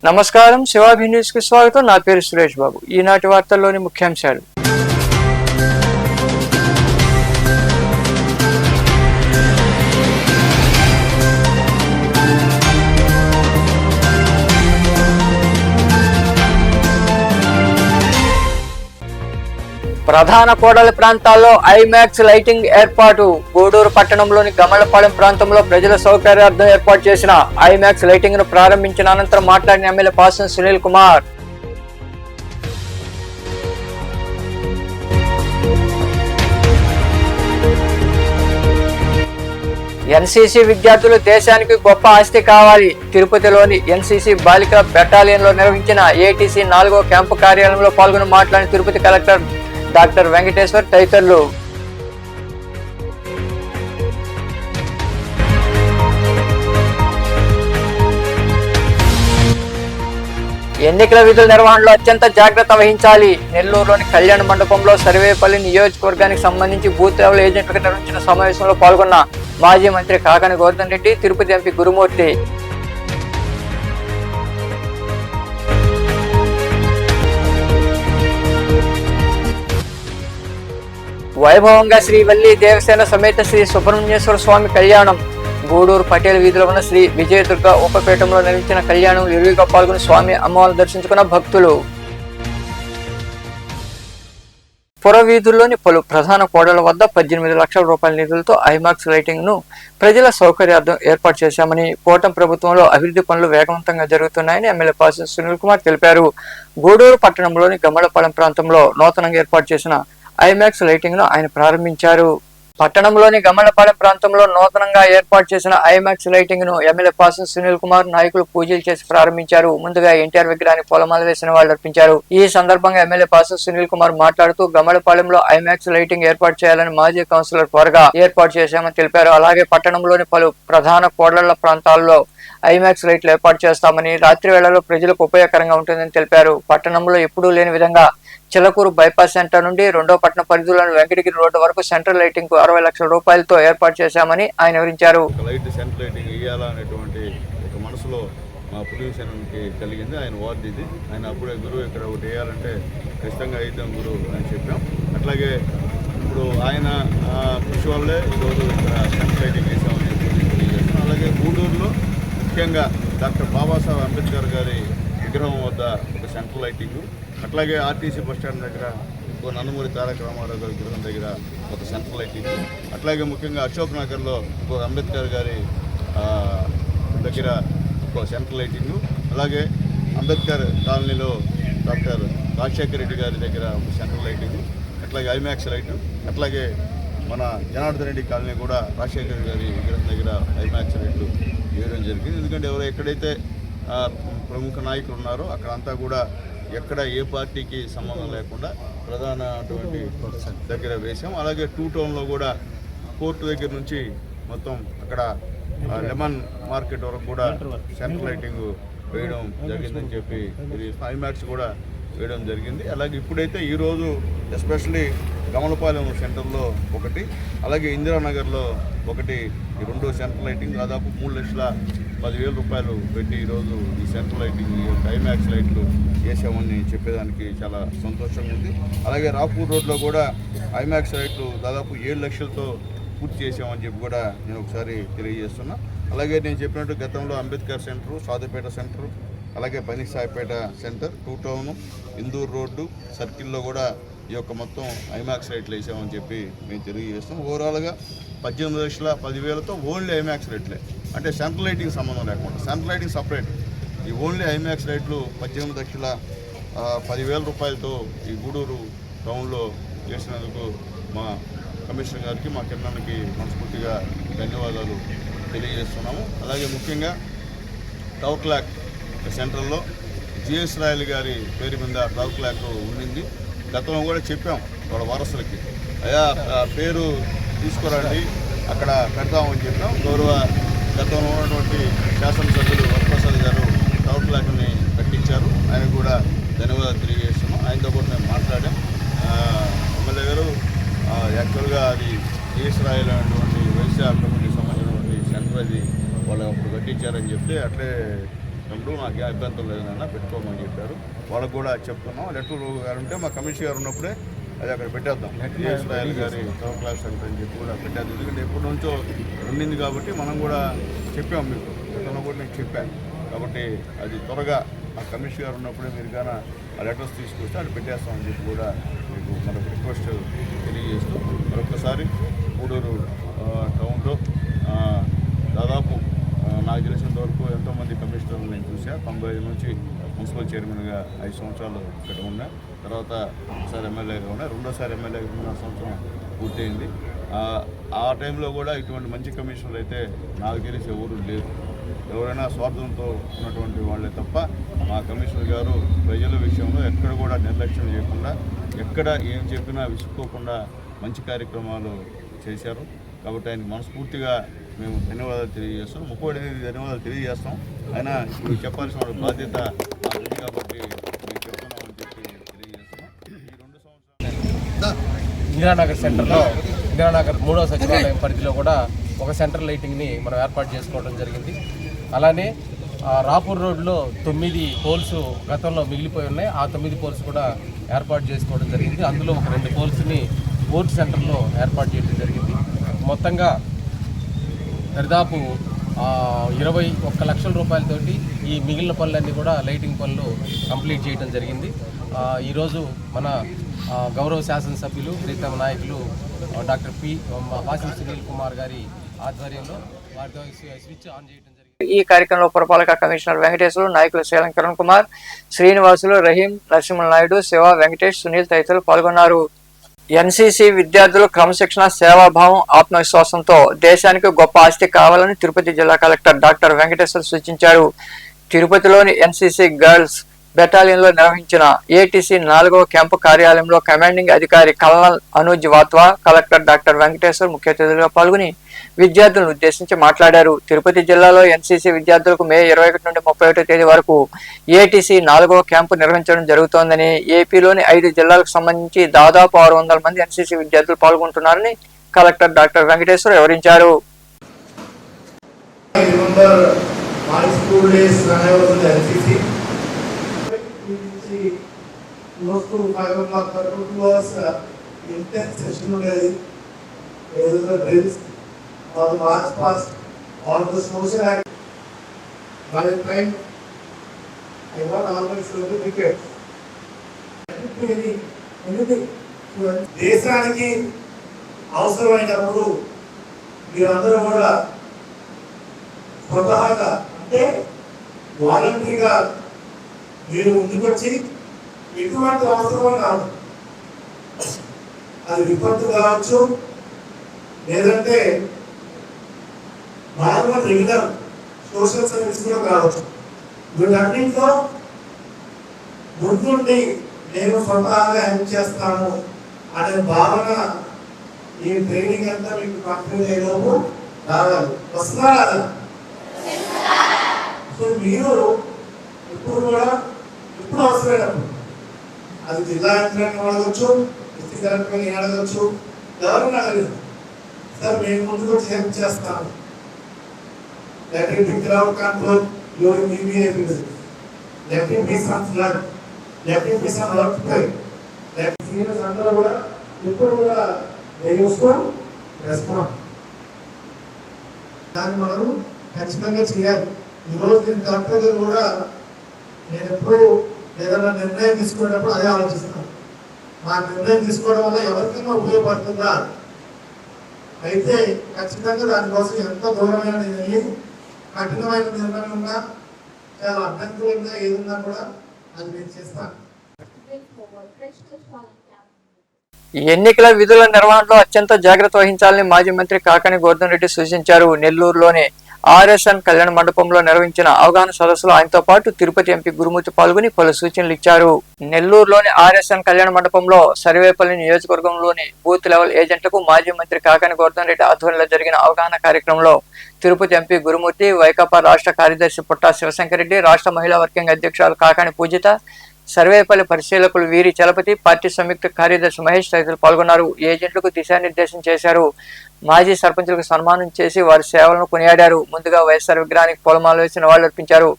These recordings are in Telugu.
నమస్కారం, శివాభి న్యూస్ కి స్వాగతం. నా పేరు సురేష్ బాబు. ఈనాటి వార్తల్లోని ముఖ్యాంశాలు. ప్రధాన కూడలి ప్రాంతాల్లో ఐమాక్స్ లైటింగ్ ఏర్పాటు. గూడూరు పట్టణంలోని గమలపాలెం ప్రాంతంలో ప్రజల సౌకర్యార్థం ఏర్పాటు చేసిన ఐమాక్స్ లైటింగ్ ను ప్రారంభించిన అనంతరం మాట్లాడిన ఎమ్మెల్యే పాసం సునీల్ కుమార్, ఎన్సీసీ విద్యార్థులు దేశానికి గొప్ప ఆస్తి కావాలి. తిరుపతిలోని ఎన్సీసీ బాలికల బెటాలియన్ లో నిర్వహించిన ఏటీసీ 4వ క్యాంపు కార్యాలయంలో పాల్గొని మాట్లాడిన తిరుపతి కలెక్టర్ డాక్టర్ వెంకటేశ్వర్ తదితరులు. ఎన్నికల విధుల నిర్వహణలో అత్యంత జాగ్రత్త వహించాలి. నెల్లూరులోని కళ్యాణ మండపంలో సర్వేపల్లి నియోజకవర్గానికి సంబంధించి బూత్ లెవెల్ ఏజెంట్లుగా నిర్వహించిన సమావేశంలో పాల్గొన్న మాజీ మంత్రి కాకాని గోవర్ధన్ రెడ్డి, తిరుపతి ఎంపీ గురుమూర్తి. వైభవంగా శ్రీ వల్లి దేవసేన సమేత శ్రీ సుబ్రహ్మణ్యేశ్వర స్వామి కళ్యాణం. గూడూరు పటేల్ వీధిలో ఉన్న శ్రీ విజయదుర్గ ఉపపీఠంలో నిర్మించిన కళ్యాణం విరివిగా పాల్గొని స్వామి అమ్మవారిని దర్శించుకున్న భక్తులు. పురవీధుల్లోని పలు ప్రధాన కూడళ్ల వద్ద 18 లక్షల రూపాయల నిధులతో ఐమాక్స్ లైటింగ్ ను ప్రజల సౌకర్యార్థం ఏర్పాటు చేశామని, కూటమి ప్రభుత్వంలో అభివృద్ధి పనులు వేగవంతంగా జరుగుతున్నాయని ఎమ్మెల్యే పాసం సునీల్ కుమార్ తెలిపారు. గూడూరు పట్టణంలోని గమ్మలపాలెం ప్రాంతంలో నూతనంగా ఏర్పాటు చేసిన ఐమాక్స్ లైటింగ్ ను ఆయన ప్రారంభించారు. పట్టణంలోని గమ్మలపాలెం ప్రాంతంలో నూతనంగా ఏర్పాటు చేసిన ఐమాక్స్ లైటింగ్ ను ఎమ్మెల్యే పాసం సునీల్ కుమార్ నాయకులు పూజలు చేసి ప్రారంభించారు. ముందుగా ఎన్టీఆర్ విగ్రహానికి పూలమాల వేసిన వాళ్ళు అర్పించారు. ఈ సందర్భంగా ఎమ్మెల్యే పాసం సునీల్ కుమార్ మాట్లాడుతూ గమ్మలపాలెంలో ఐమాక్స్ లైటింగ్ ఏర్పాటు చేయాలని మాజీ కౌన్సిలర్ త్వరగా ఏర్పాటు చేశామని తెలిపారు. అలాగే పట్టణంలోని పలు ప్రధాన కూడళ్ల ప్రాంతాల్లో ఐమాక్స్ లైట్లు ఏర్పాటు చేస్తామని, రాత్రి వేళల్లో ప్రజలకు ఉపయోగకరంగా ఉంటుందని తెలిపారు. పట్టణంలో ఎప్పుడూ లేని విధంగా చిలకూరు బైపాస్ సెంటర్ నుండి 2వ పట్టణ పరిధిలోని వెంకటగిరి రోడ్డు వరకు సెంట్రల్ లైటింగ్ కు 60 లక్షల రూపాయలతో ఏర్పాటు చేశామని ఆయన వివరించారు. మనసులో మా పొల్యూషన్కి కలిగింది. ఆయన వార్డు ఇది. ఆయన అప్పుడే గురువు ఇక్కడ ఒకటి వేయాలంటే ఖచ్చితంగా అయిద్దాం గురువు అని చెప్పాం. అట్లాగే ఇప్పుడు ఆయన కృషి వల్లే ఈరోజు ఇక్కడ సెంట్రల్ లైటింగ్ వేసామని చెప్పి. అలాగే గూడూరులో ముఖ్యంగా డాక్టర్ బాబాసాహెబ్ అంబేద్కర్ గారి విగ్రహం వద్ద ఒక సెంట్రల్ లైటింగ్, అట్లాగే ఆర్టీసీ బస్టాండ్ దగ్గర ఇంకో నందమూరి తారక రామారావు గారి విగ్రహం దగ్గర ఒక సెంట్రల్ లైటింగ్, అట్లాగే ముఖ్యంగా అశోక్ నగర్లో ఇంకో అంబేద్కర్ గారి దగ్గర ఒక సెంట్రల్ లైటింగ్, అలాగే అంబేద్కర్ కాలనీలో డాక్టర్ రాజశేఖర రెడ్డి గారి దగ్గర ఒక సెంట్రల్ లైటింగ్, అట్లాగే ఐమాక్స్ లైటు, అట్లాగే మన జనార్దన్ రెడ్డి కాలనీ కూడా రాజశేఖర గారి విగ్రహం దగ్గర ఐమాక్స్ లైట్లు వేయడం జరిగింది. ఎందుకంటే ఎవరో ఎక్కడైతే ప్రముఖ నాయకులు ఉన్నారో అక్కడంతా కూడా ఎక్కడ ఏ పార్టీకి సంబంధం లేకుండా ప్రధాన అటువంటి దగ్గర వేసాం. అలాగే 2 టౌన్లో కూడా కోర్టు దగ్గర నుంచి మొత్తం అక్కడ లెమన్ మార్కెట్ వరకు కూడా సెంట్రల్ లైటింగ్ వేయడం జరిగిందని చెప్పి ఇది ఐమాక్స్ కూడా వేయడం జరిగింది. అలాగే ఇప్పుడైతే ఈరోజు ఎస్పెషల్లీ గమలపాలెం సెంటర్లో ఒకటి, అలాగే ఇందిరానగర్లో ఒకటి, ఈ 2 సెంట్రల్ లైటింగ్ దాదాపు 3,10,000 రూపాయలు పెట్టి ఈరోజు ఈ సెంట్రల్ లైటింగ్ ఐమాక్స్ లైట్లు వేసామని చెప్పేదానికి చాలా సంతోషంగా ఉంది. అలాగే రాపూర్ రోడ్లో కూడా ఐమాక్స్ లైట్లు దాదాపు 7 లక్షలతో పూర్తి చేసామని చెప్పి కూడా నేను ఒకసారి తెలియజేస్తున్నా. అలాగే నేను చెప్పినట్టు గతంలో అంబేద్కర్ సెంటరు, సాధుపేట సెంటరు, అలాగే బనిసాయిపేట సెంటర్, 2 టౌన్, ఇందూరు రోడ్డు సర్కిల్లో కూడా ఈ యొక్క మొత్తం ఐమాక్స్ లైట్లు వేసామని చెప్పి మేము తెలియజేస్తాం. ఓవరాల్గా 18,10,000తో ఓన్లీ ఐమాక్స్ లైట్లే, అంటే సెంట్రల్ లైటింగ్ సంబంధం లేకుండా, సెంట్రల్ లైటింగ్ సపరేట్, ఈ ఓన్లీ ఐమాక్స్ లైట్లు 18,10,000 రూపాయలతో ఈ గూడూరు టౌన్లో చేసినందుకు మా కమిషనర్ గారికి, మా కిరణానికి మనస్ఫూర్తిగా ధన్యవాదాలు తెలియజేస్తున్నాము. అలాగే ముఖ్యంగా టవర్ క్లాక్ సెంటర్లో జిఎస్ రాయల్ గారి పేరు మీద టవర్ క్లాక్ ఉండింది. గతంలో కూడా చెప్పాం వాళ్ళ వారసులకి, అయ్యా పేరు తీసుకురండి అక్కడ పెడతామని చెప్పాం. గౌరవ గతంలో ఉన్నటువంటి శాసనసభ్యులు వరప్రసాద్ గారు టవర్ ప్లాక్ని కట్టించారు. ఆయన కూడా ధన్యవాదాలు తెలియజేస్తున్నాం. ఆయనతో కూడా మేము మాట్లాడాం. ఎమ్మెల్యే గారు యాక్చువల్గా అది ఈశ్వరాయలు అనేటువంటి వైశ్య కమ్యూనిటీకి సంబంధించినటువంటి సెంటర్ అది వాళ్ళు అప్పుడు కట్టించారని చెప్తే అట్లే నాకు అభ్యంతరం లేదన్నా పెట్టుకోమని చెప్పారు. వాళ్ళకు కూడా చెప్తున్నాం. లెటర్ గారు ఉంటే మా కమిషనర్ గారు ఉన్నప్పుడే అది అక్కడ పెట్టేద్దాం. ఈశ్వరాయలు గారి టవర్ క్లాస్ సెంటర్ అని చెప్పి కూడా పెట్టేద్దాం. ఎందుకంటే ఎప్పటి నుంచో ఉండింది కాబట్టి మనం కూడా చెప్పాం, మీకు గతంలో కూడా నేను చెప్పాను. కాబట్టి అది త్వరగా ఆ కమిషనర్ గారు ఉన్నప్పుడే మీరు కానీ ఆ లెటర్స్ తీసుకొస్తే అది పెట్టేస్తామని చెప్పి కూడా మీకు మనకు రిక్వెస్ట్ తెలియజేస్తూ మరొకసారి గూడూరు టౌన్లో దాదాపు నాకు తెలిసినంత వరకు ఎంతోమంది కమిషనర్లు నేను చూసా. 95 నుంచి మున్సిపల్ చైర్మన్గా 5 సంవత్సరాలు ఇక్కడ ఉన్నా. తర్వాత ఒకసారి ఎమ్మెల్యేగా ఉన్నా. రెండోసారి ఎమ్మెల్యేగా 3 సంవత్సరం పూర్తయింది. ఆ టైంలో కూడా ఇటువంటి మంచి కమిషనర్లు అయితే నాకు తెలిసి ఎవరు లేరు. ఎవరైనా స్వార్థంతో ఉన్నటువంటి వాళ్ళే తప్ప మా కమిషనర్ గారు ప్రజల విషయంలో ఎక్కడ కూడా నిర్లక్ష్యం చేయకుండా, ఎక్కడ ఏం చెప్పినా విసుక్కోకుండా మంచి కార్యక్రమాలు చేశారు. కాబట్టి ఆయనకు మనస్ఫూర్తిగా మేము ధన్యవాదాలు తెలియజేస్తాం. ముఖ్యమంత్రి ధన్యవాదాలు తెలియజేస్తాం. అయినా ఇప్పుడు చెప్పాల్సిన బాధ్యత నాకు ఉంది కాబట్టి మేము చెప్తున్నామని చెప్పి తెలియజేస్తున్నాం. ఈ 2 సంవత్సరాలు ఇందిరానగర్ సెంటర్లో ఇందిరానగర్ 3వ సచివాలయం పరిధిలో కూడా ఒక సెంటర్ లైటింగ్ని మనం ఏర్పాటు చేసుకోవడం జరిగింది. అలానే రాపూర్ రోడ్లో 9 పోల్స్ గతంలో మిగిలిపోయి ఉన్నాయి. ఆ 9 పోల్స్ కూడా ఏర్పాటు చేసుకోవడం జరిగింది. అందులో ఒక 2 పోల్స్ని బోర్డు సెంటర్లో ఏర్పాటు చేయడం జరిగింది. మొత్తంగా దాదాపు 21 లక్షల రూపాయలతోటి ఈ మిగిలిన పనులన్నీ కూడా లైటింగ్ పనులు కంప్లీట్ చేయడం జరిగింది. ఈరోజు మన గౌరవ శాసనసభ్యులు ప్రీతమ నాయకులు డాక్టర్ వాసిం సునీల్ కుమార్ గారి ఆధ్వర్యంలో వారితో స్విచ్ ఆన్ చేయడం జరిగింది. ఈ కార్యక్రమంలో పురపాలక కమిషనర్ వెంకటేశ్వరు, నాయకులు శ్రీలం కిరణ్ కుమార్, శ్రీనివాసులు, రహీం, నరసింహ నాయుడు, శివ, వెంకటేష్, సునీల్ తదితరులు పాల్గొన్నారు. ఎన్సీసీ విద్యార్థులు క్రమశిక్షణ, సేవాభావం, ఆత్మవిశ్వాసంతో దేశానికి గొప్ప ఆస్తి కావాలని తిరుపతి జిల్లా కలెక్టర్ డాక్టర్ వెంకటేశ్వర్ సూచించారు. తిరుపతిలోని ఎన్సీసీ గర్ల్స్ బెటాలియన్లో నిర్వహించిన ఏటీసీ 4వ క్యాంపు కార్యాలయంలో కమాండింగ్ అధికారి colonel Anuj Vatwa, collector doctor Venkateshwar ముఖ్య అతిథులుగా పాల్గొని విద్యార్థులను ఉద్దేశించి మాట్లాడారు. తిరుపతి జిల్లాలో ఎన్సీసీ విద్యార్థులకు మే 21 నుండి 31 తేదీ వరకు ఏటీసీ 4వ క్యాంపు నిర్వహించడం జరుగుతోందని, ఏపీలోని 5 జిల్లాలకు సంబంధించి దాదాపు 600 మంది ఎన్సీసీ విద్యార్థులు పాల్గొంటున్నారని కలెక్టర్ డాక్టర్ వెంకటేశ్వర్ వివరించారు. On the March past, on the social act, by the time I got all my certificates, anything. దేశానికి అవసరమైనప్పుడు మీరందరూ కూడా స్వతహాగా అంటే వాలంటరీగా మీరు ముందుకొచ్చి ఎటువంటి అవసరం కాదు, అది విపత్తు కావచ్చు, లేదంటే నార్మల్ రెగ్యులర్ సోషల్ సర్వీస్ కూడా కావచ్చు. వీటన్నింటిలో ముందుండి నేను స్వతహాగా హెల్ప్ చేస్తాను అనే భావన ఈ ట్రైనింగ్ అంతా మీకు కంప్లీట్ అయ్యేలోపు రావాలి. వస్తున్నారా? సో మీరు ఇప్పుడు కూడా ఎప్పుడు అవసరమైనప్పుడు అది జిల్లా యంత్రాంగం అడగచ్చు, డిస్ట్రిక్ట్ కలెక్టర్ అడగచ్చు, ఎవరైనా అడగదు. సార్ మేము ముందుకు వచ్చి హెల్ప్ చేస్తాను. Let it be crowd control during EVA visits. Let it be some flood. Let it be some earthquake. Let seniors అందరూ కూడా ఇప్పుడు కూడా they used to respond. దాన్ని మనం ఖచ్చితంగా చేయాలి. ఈరోజు నేను కలెక్టర్ కూడా నేను ఎప్పుడు ఏదైనా నిర్ణయం తీసుకునేటప్పుడు అదే ఆలోచిస్తాను. మా నిర్ణయం తీసుకోవడం వల్ల ఎవరికైనా ఉపయోగపడుతుందా, అయితే ఖచ్చితంగా దానికోసం ఎంత దూరమైన వెళ్ళి కఠినమైన నిర్ణయం ఉన్నా, చాలా అభ్యంతరంగా ఏదున్నా కూడా అది నేను చేస్తాను. ఎన్నికల విధుల నిర్వహణలో అత్యంత జాగ్రత్త వహించాలని మాజీ మంత్రి కాకాని గోవర్ధన్ రెడ్డి సూచించారు. నెల్లూరులోని ఆర్ఎస్ఎన్ కళ్యాణ మండపంలో నిర్వహించిన అవగాహన సదస్సులో ఆయనతో పాటు తిరుపతి ఎంపీ గురుమూర్తి పాల్గొని పలు సూచనలు ఇచ్చారు. నెల్లూరులోని ఆర్ఎస్ఎన్ కళ్యాణ మండపంలో సర్వేపల్లి నియోజకవర్గంలోని బూత్ లెవెల్ ఏజెంట్లకు మాజీ మంత్రి కాకాని గోవర్ధన్ రెడ్డి ఆధ్వర్యంలో జరిగిన అవగాహన కార్యక్రమంలో తిరుపతి ఎంపీ గురుమూర్తి, వైకాపా రాష్ట్ర కార్యదర్శి పుట్టా శివశంకర్ రెడ్డి, రాష్ట్ర మహిళా వర్కింగ్ అధ్యక్షురాలు కాకాని పూజిత, సర్వేపల్లి పరిశీలకులు వీరి చలపతి, పార్టీ సంయుక్త కార్యదర్శి మహేష్ తదితరులు పాల్గొన్నారు. ఏజెంట్లకు దిశానిర్దేశం చేశారు. మాజీ సర్పంచులకు సన్మానం చేసి వారి సేవలను కొనియాడారు. ముందుగా వైఎస్ఆర్ విగ్రహానికి పూలమాల వేసి నివాళులర్పించారు.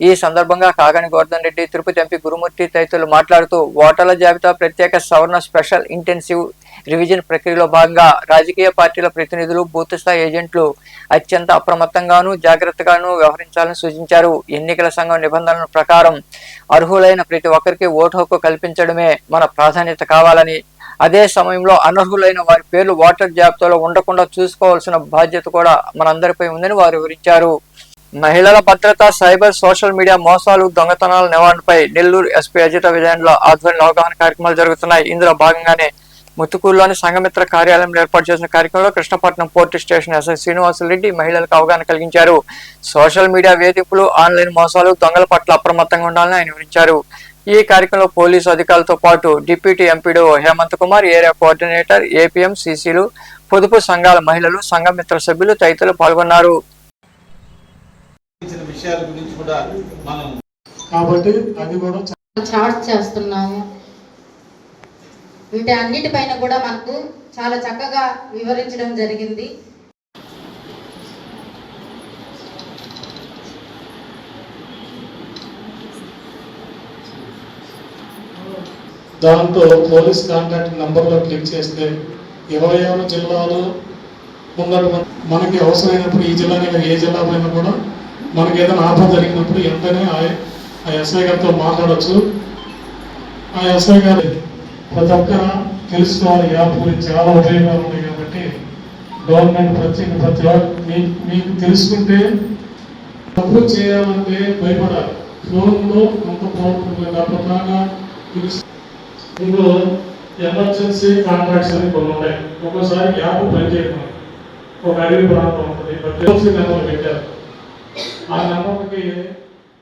ఈ సందర్భంగా కాకాని గోవర్ధన్ రెడ్డి, తిరుపతి ఎంపీ గురుమూర్తి తదితరులు మాట్లాడుతూ ఓటర్ల జాబితా ప్రత్యేక సవరణ స్పెషల్ ఇంటెన్సివ్ రివిజన్ ప్రక్రియలో భాగంగా రాజకీయ పార్టీల ప్రతినిధులు, బూత్ స్థాయి ఏజెంట్లు అత్యంత అప్రమత్తంగాను జాగ్రత్తగాను వ్యవహరించాలని సూచించారు. ఎన్నికల సంఘం నిబంధనల ప్రకారం అర్హులైన ప్రతి ఒక్కరికి ఓటు హక్కు కల్పించడమే మన ప్రాధాన్యత కావాలని, అదే సమయంలో అనర్హులైన వారి పేర్లు ఓటర్ జాబితాలో ఉండకుండా చూసుకోవాల్సిన బాధ్యత కూడా మనందరిపై ఉందని వారు వివరించారు. మహిళల భద్రత, సైబర్, సోషల్ మీడియా మోసాలు, దొంగతనాల నివారణపై నెల్లూరు ఎస్పీ అజిత విజయన్ల ఆధ్వర్యంలో అవగాహన కార్యక్రమాలు జరుగుతున్నాయి. ఇందులో భాగంగానే ముత్తుకూరులోని సంఘమిత్ర కార్యాలయంలో ఏర్పాటు చేసిన కార్యక్రమంలో Krishnapatnam port station SI Srinivasulu Reddy మహిళలకు అవగాహన కలిగించారు. సోషల్ మీడియా వేధింపులు, ఆన్లైన్ మోసాలు, దొంగల పట్ల అప్రమత్తంగా ఉండాలని ఆయన వివరించారు. ఈ కార్యక్రమంలో పోలీసు అధికారులతో పాటు deputy MPD Hemant Kumar, area coordinator, APM, సిసిలు, పొదుపు సంఘాల మహిళలు, సంఘమిత్ర సభ్యులు తదితరులు పాల్గొన్నారు. కాబట్టి అది కూడా చార్ట్ చేస్తున్నాము. వీటి అన్నిటిపైన కూడా మనకు చాలా చక్కగా వివరించడం జరిగింది. దాంతో పోలీస్ కాంటాక్ట్ నంబర్లో క్లిక్ చేస్తే 21 జిల్లాలో ఉన్నటువంటి మనకి అవసరమైనప్పుడు ఈ జిల్లాని ఏ జిల్లా పోయినా కూడా మనకి ఏదైనా ఆపద జరిగినప్పుడు వెంటనే ఆ ఎస్ఐ గారితో మాట్లాడచ్చు. ఆ ఎస్ఐ గారు ప్రతి ఒక్కర తెలుసుకోవాలి. యాప్ గురించి చాలా ఉపయోగాలు ఉన్నాయి కాబట్టి గవర్నమెంట్ ప్రతి మీకు తెలుసుకుంటే తప్పు చేయాలంటే భయపడాలి. ఫోన్లో కొంత బాగుంటుంది కాబట్టి ఇందులో ఎమర్జెన్సీ కాంట్రాక్ట్స్ అని కొన్ని ఉంటాయి. ఒక్కోసారి యాప్ పనిచేయడం ఒక అడవి ప్రాంతం ఉంటుంది, ఎమర్జెన్సీ నెంబర్ పెట్టారు. ఆ నెంబర్కి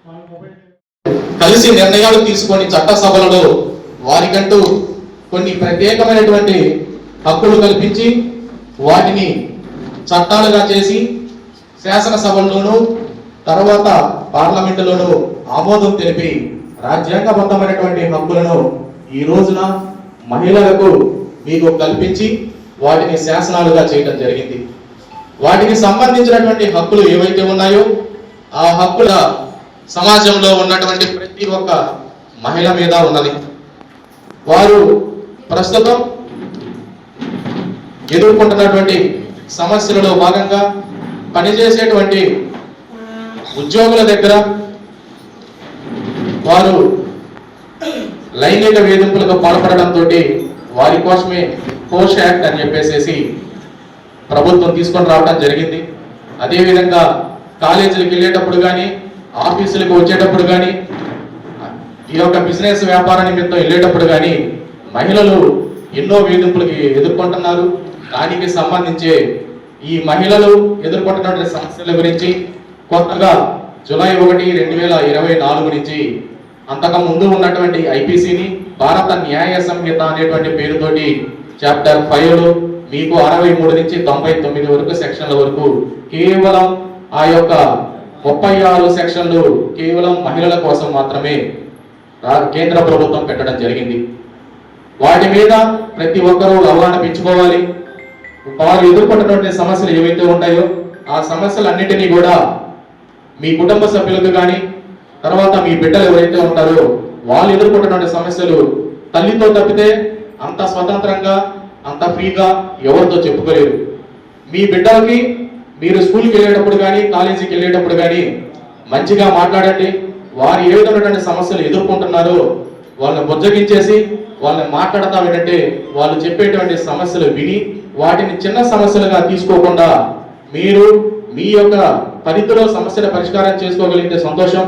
మన మొబైల్ కలిసి నిర్ణయాలు తీసుకొని చట్టసభలలో వారికంటూ కొన్ని ప్రత్యేకమైనటువంటి హక్కులు కల్పించి వాటిని చట్టాలుగా చేసి శాసనసభల్లోనూ తర్వాత పార్లమెంటులోనూ ఆమోదం తెలిపి రాజ్యాంగబద్ధమైనటువంటి హక్కులను ఈ రోజున మహిళలకు మీకు కల్పించి వాటిని శాసనాలుగా చేయడం జరిగింది. వాటికి సంబంధించినటువంటి హక్కులు ఏవైతే ఉన్నాయో ఆ హక్కుల సమాజంలో ఉన్నటువంటి ప్రతి ఒక్క మహిళ మీద ఉన్నది. వారు ప్రస్తుతం ఎదుర్కొంటున్నటువంటి సమస్యలలో భాగంగా పనిచేసేటువంటి ఉద్యోగుల దగ్గర వారు లైంగిక వేధింపులకు పాల్పడడంతో వారి కోసమే పోష్ యాక్ట్ అని చెప్పేసి ప్రభుత్వం తీసుకొని రావడం జరిగింది. అదేవిధంగా కాలేజీలకు వెళ్ళేటప్పుడు కానీ, ఆఫీసులకు వచ్చేటప్పుడు కానీ, ఈ యొక్క బిజినెస్ వ్యాపార నిమిత్తం వెళ్ళేటప్పుడు కానీ మహిళలు ఎన్నో వేధింపులకి ఎదుర్కొంటున్నారు. దానికి సంబంధించి ఈ మహిళలు ఎదుర్కొంటున్నటువంటి సమస్యల గురించి కొత్తగా జూలై 1, 2024 నుంచి అంతకు ముందు ఉన్నటువంటి ఐపీసీని భారత న్యాయ సంహిత అనేటువంటి పేరుతోటి చాప్టర్ 5లో మీకు 63 నుంచి 99 వరకు సెక్షన్ల వరకు కేవలం ఆ యొక్క 36 సెక్షన్లు కేవలం మహిళల కోసం మాత్రమే కేంద్ర ప్రభుత్వం పెట్టడం జరిగింది. వాటి మీద ప్రతి ఒక్కరూ అవగాహన పెంచుకోవాలి. వారు ఎదుర్కొంటున్నటువంటి సమస్యలు ఏవైతే ఉంటాయో ఆ సమస్యలన్నిటినీ కూడా మీ కుటుంబ సభ్యులకు కానీ, తర్వాత మీ బిడ్డలు ఎవరైతే ఉంటారో వాళ్ళు ఎదుర్కొంటున్న సమస్యలు తల్లితో తప్పితే అంత స్వతంత్రంగా అంత ఫ్రీగా ఎవరితో చెప్పుకోలేరు. మీ బిడ్డలకి మీరు స్కూల్కి వెళ్ళేటప్పుడు కానీ, కాలేజీకి వెళ్ళేటప్పుడు కానీ మంచిగా మాట్లాడండి. వారు ఏ విధమైనటువంటి సమస్యలు ఎదుర్కొంటున్నారో వాళ్ళని బుజ్జగించేసి వాళ్ళని మాట్లాడతా వినంటే వాళ్ళు చెప్పేటువంటి సమస్యలు విని వాటిని చిన్న సమస్యలుగా తీసుకోకుండా మీరు మీ యొక్క పరిధిలో సమస్యల పరిష్కారం చేసుకోగలిగితే సంతోషం.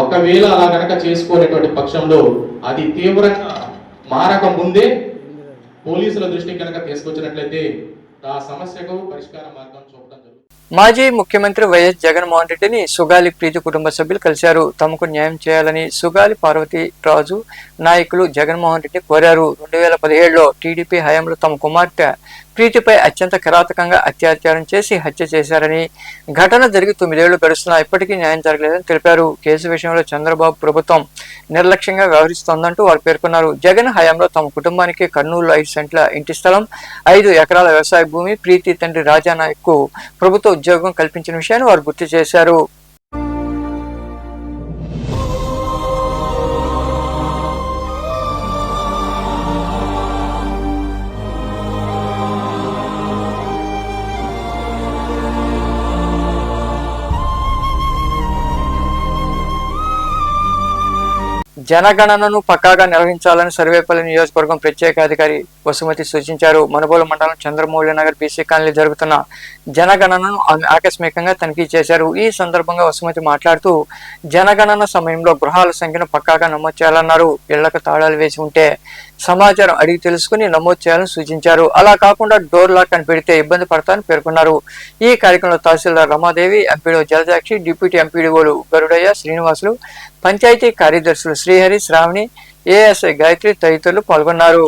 ఒకవేళ అలా కనుక చేసుకోలేటువంటి పక్షంలో అది తీవ్రంగా మారక ముందే పోలీసుల దృష్టికి కనుక తీసుకొచ్చినట్లయితే ఆ సమస్యకు పరిష్కార మార్గం చూపడం జరుగుతుంది. మాజీ ముఖ్యమంత్రి వైఎస్ జగన్మోహన్ రెడ్డిని సుగాలి ప్రీతి కుటుంబ సభ్యులు కలిశారు. తమకు న్యాయం చేయాలని సుగాలి పార్వతీరాజు నాయకులు జగన్మోహన్ రెడ్డి కోరారు. 2017లో టీడీపీ హయాంలో తమ కుమార్తె ప్రీతిపై అత్యంత కిరాతకంగా అత్యాచారం చేసి హత్య చేశారని, ఘటన జరిగి 9 ఏళ్లు గడుస్తున్నా ఇప్పటికీ న్యాయం జరగలేదని తెలిపారు. కేసు విషయంలో చంద్రబాబు ప్రభుత్వం నిర్లక్ష్యంగా వ్యవహరిస్తోందంటూ వారు పేర్కొన్నారు. జగన్ హయాంలో తమ కుటుంబానికి కర్నూలు 5 సెంట్ల ఇంటి స్థలం, 5 ఎకరాల వ్యవసాయ భూమి, ప్రీతి తండ్రి రాజానాయక్ ప్రభుత్వ ఉద్యోగం కల్పించిన విషయాన్ని వారు గుర్తు చేశారు. జనగణనను పక్కాగా నిర్వహించాలని సర్వేపల్లి నియోజకవర్గం ప్రత్యేక అధికారి వసుమతి సూచించారు. మనుబోలు మండలం చంద్రమౌళి నగర్ బీసీ కాలనీ జరుగుతున్న జనగణనను ఆకస్మికంగా తనిఖీ చేశారు. ఈ సందర్భంగా వసుమతి మాట్లాడుతూ జనగణన సమయంలో గృహాల సంఖ్యను పక్కాగా నమోదు చేయాలన్నారు. ఇళ్లకు తాళాలు వేసి ఉంటే సమాచారం అడిగి తెలుసుకుని నమోదు చేయాలని సూచించారు. అలా కాకుండా డోర్ లాక్ అని పెడితే ఇబ్బంది పడతారని పేర్కొన్నారు. ఈ కార్యక్రమంలో తహసీల్దార్ రమాదేవి, ఎంపీడీఓ జలజాక్షి, డిప్యూటీ ఎంపీడీఓలు గరుడయ్య, శ్రీనివాసులు, పంచాయతీ కార్యదర్శులు శ్రీహరి, శ్రావణి, ఏఎస్ఐ గాయత్రి తదితరులు పాల్గొన్నారు.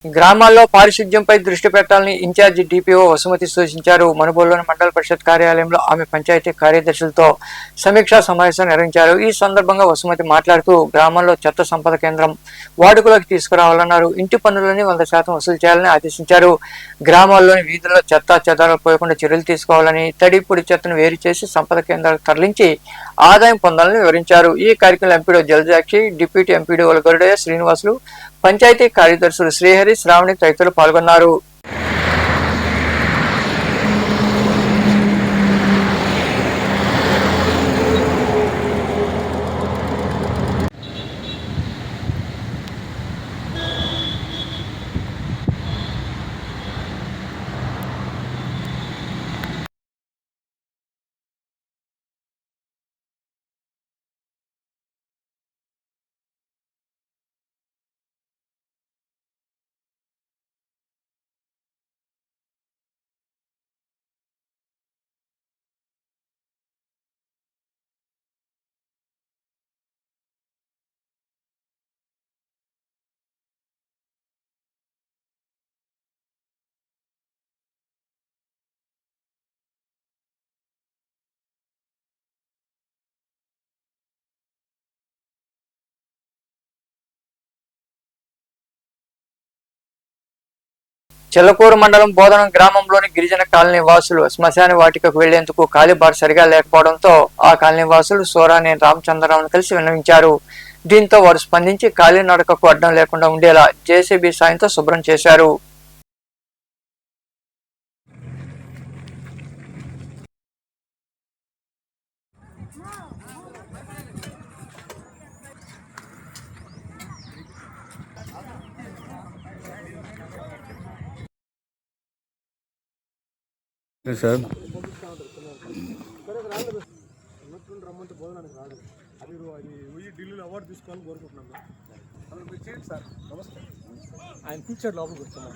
గ్రామాల్లో పారిశుద్ధ్యంపై దృష్టి పెట్టాలని ఇన్ఛార్జి డిపిఓ వసుమతి సూచించారు. మనుబోలులోని మండల పరిషత్ కార్యాలయంలో ఆమె పంచాయతీ కార్యదర్శులతో సమీక్షా సమావేశం నిర్వహించారు. ఈ సందర్భంగా వసుమతి మాట్లాడుతూ గ్రామాల్లో చెత్త సంపద కేంద్రం వాడుకలోకి తీసుకురావాలన్నారు. ఇంటి పన్నులని 100% వసూలు చేయాలని ఆదేశించారు. గ్రామాల్లోని వీధుల్లో చెత్త చెదారాలు పోయకుండా చర్యలు తీసుకోవాలని, తడి పొడి చెత్తను వేరు చేసి సంపద కేంద్రాలకు తరలించి ఆదాయం పొందాలని వివరించారు. ఈ కార్యక్రమంలో ఎంపీడీఓ జలజాక్షి, డిప్యూటీ ఎంపీడీఓలు గరుడయ్య, శ్రీనివాసులు, పంచాయతీ కార్యదర్శులు శ్రీహరి, శ్రావణి తదితరులు పాల్గొన్నారు. చెల్లకూరు మండలం బోధనం గ్రామంలోని గిరిజన కాలనీ వాసులు శ్మశాన వాటికకు వెళ్లేందుకు కాలిబార్ సరిగా లేకపోవడంతో ఆ కాలనీ వాసులు సోరాని రామచంద్రరావును కలిసి విన్నవించారు. దీంతో వారు స్పందించి కాలినడకకు అడ్డం లేకుండా ఉండేలా జేసీబీ సాయంతో శుభ్రం చేశారు. సార్ ఢిల్లీలో అవార్డు తీసుకోవాలని కోరుకుంటున్నాం. మీరు చేయండి సార్. నమస్తే. ఆయన కూర్చోండి, లోపల కూర్చున్నాం.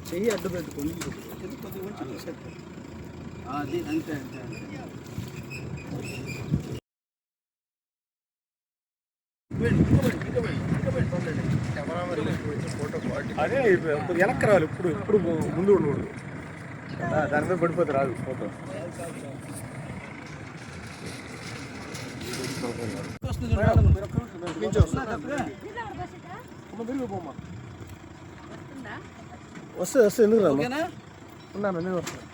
చెయ్యి అడ్డు పెట్టుకొని కొద్దిగా ఉంచి సెట్. అది అంతే అంతే అదే వెనక్కి రావాలి. ఇప్పుడు ఇప్పుడు ముందు ఉండకూడదు. దాని మీద పడిపోతే రాదు ఫోటో. వస్తే వస్తే ఎందుకు రా ఉన్నాను నేను వస్తాను.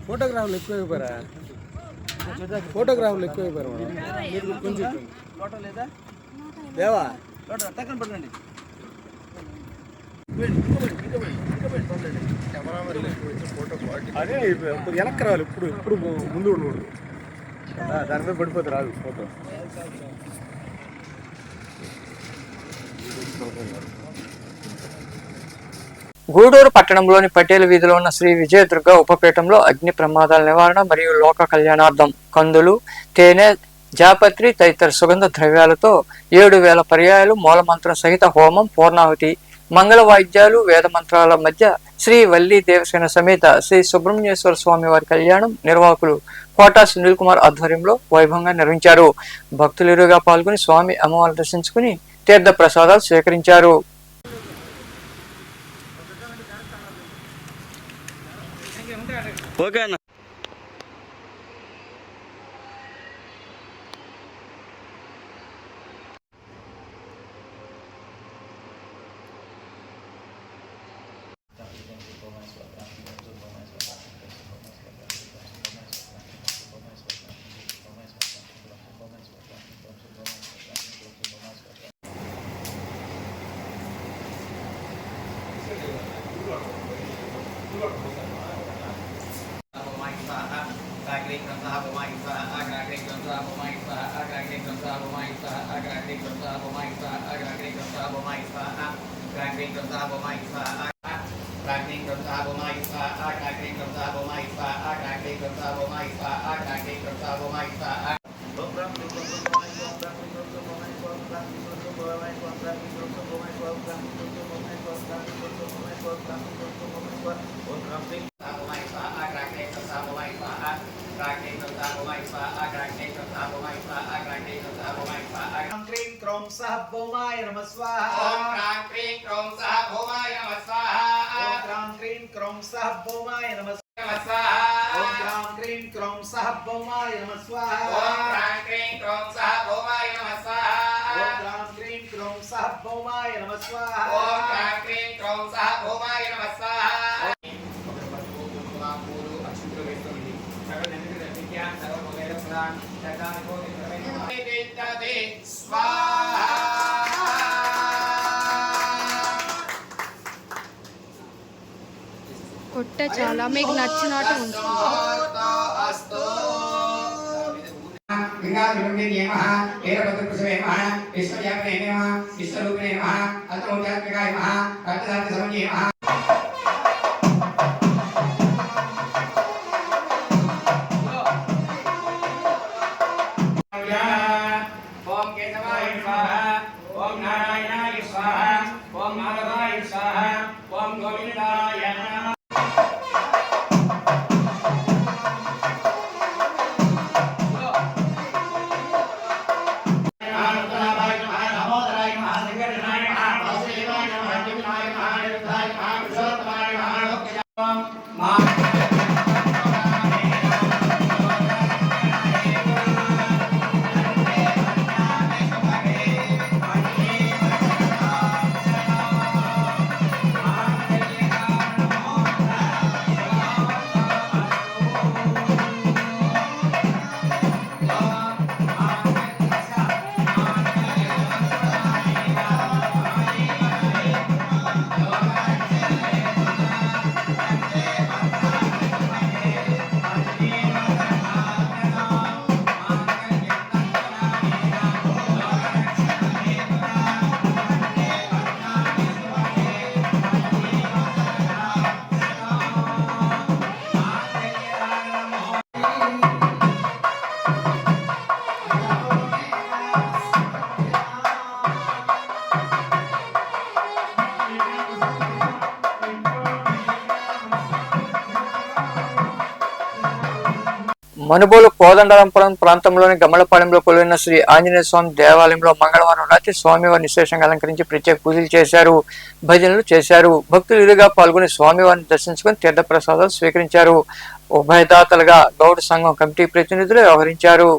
ఫోటోగ్రాఫ్లు ఎక్కువైపోయారా? ఫోటోగ్రాఫ్లు ఎక్కువైపోయారు దేవా. అదే వెనక్కి రావాలి. ఇప్పుడు ఇప్పుడు ముందు ఉండకూడదు. దాని మీద పడిపోతే రాదు ఫోటో. గూడూరు పట్టణంలోని పటేల్ వీధిలో ఉన్న శ్రీ విజయదుర్గ ఉపపీఠంలో అగ్ని ప్రమాదాల నివారణ మరియు లోక కళ్యాణార్థం కందులు, తేనె, జాపత్రి తదితర సుగంధ ద్రవ్యాలతో 7,000 పర్యాయాలు మూలమంత్రం సహిత హోమం, పూర్ణాహుతి, మంగళ వాయిద్యాలు, వేద మంత్రాల మధ్య శ్రీ వల్లి దేవసేన సమేత శ్రీ సుబ్రహ్మణ్యేశ్వర స్వామి వారి కళ్యాణం నిర్వాహకులు కోటా సునీల్ కుమార్ ఆధ్వర్యంలో వైభవంగా నిర్వహించారు. భక్తులు ఇరుగా పాల్గొని స్వామి అమ్మవారిని దర్శించుకుని తీర్థ ప్రసాదాలు స్వీకరించారు. ఓకే అన్న. కొట్ట చాలా మీకు నచ్చినట్టు Okay. మనుబోలు కోదండరాంపురం ప్రాంతంలోని గమలపాలెంలో కొలువైన శ్రీ ఆంజనేయ స్వామి దేవాలయంలో మంగళవారం రాత్రి స్వామివారిని విశేషంగా అలంకరించి ప్రత్యేక పూజలు చేశారు, భజనలు చేశారు. భక్తులు ఇరుగా పాల్గొని స్వామివారిని దర్శించుకుని తీర్థప్రసాదాలు స్వీకరించారు. ఉభయదాతలుగా గౌడ సంఘం కమిటీ ప్రతినిధులు వ్యవహరించారు.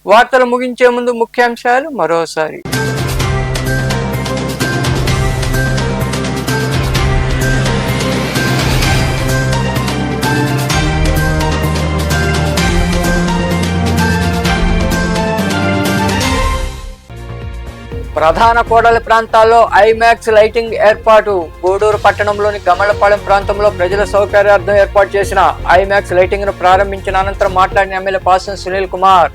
వార్తలు ముగించే ముందు ముఖ్యాంశాలు మరోసారి. ప్రధాన కోడలి ప్రాంతాల్లో ఐమాక్స్ లైటింగ్ ఏర్పాటు. గూడూరు పట్టణంలోని గమలపాలెం ప్రాంతంలో ప్రజల సౌకర్యార్థం ఏర్పాటు చేసిన ఐమాక్స్ లైటింగ్ ను ప్రారంభించిన అనంతరం మాట్లాడిన ఎమ్మెల్యే పాసం సునీల్ కుమార్.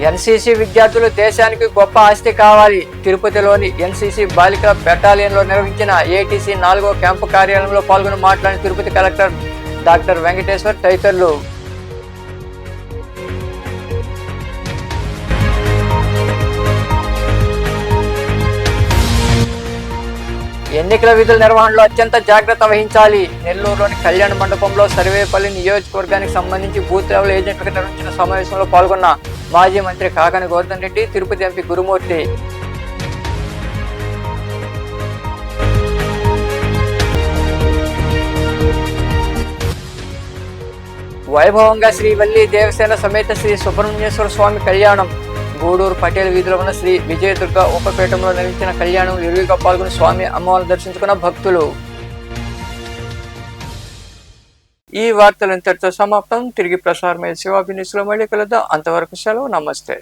ఎన్సీసీ విద్యార్థులు దేశానికి గొప్ప ఆస్తి కావాలి. తిరుపతిలోని ఎన్సీసీ బాలికల బెటాలియన్లో నిర్వహించిన ఏటీసీ 4వ క్యాంపు కార్యాలయంలో పాల్గొని మాట్లాడిన తిరుపతి కలెక్టర్ డాక్టర్ వెంకటేశ్వర్ తదితరులు. ఎన్నికల విధుల నిర్వహణలో అత్యంత జాగ్రత్త వహించాలి. నెల్లూరులోని కళ్యాణ మండపంలో సర్వేపల్లి నియోజకవర్గానికి సంబంధించి బూత్ లెవెల్ ఏజెంట్లకు నిర్వహించిన సమావేశంలో పాల్గొన్న మాజీ మంత్రి కాకాని గోవర్ధన్ రెడ్డి, తిరుపతి ఎంపీ గురుమూర్తి. వైభవంగా శ్రీ వల్లి దేవసేన సమేత శ్రీ సుబ్రహ్మణ్యేశ్వర స్వామి కళ్యాణం. గూడూరు పటేల్ వీధిలో ఉన్న శ్రీ విజయదుర్గ ఉపపీఠంలో నిర్మించిన కళ్యాణం విరివిగా పాల్గొని స్వామి అమ్మవారిని దర్శించుకున్న భక్తులు. ఈ వార్తలు ఇంతటితో సమాప్తం. తిరిగి ప్రసారమయ్యే శివాభినిస్లో మళ్ళీ కలుద్దాం. అంతవరకు సెలవు. నమస్తే.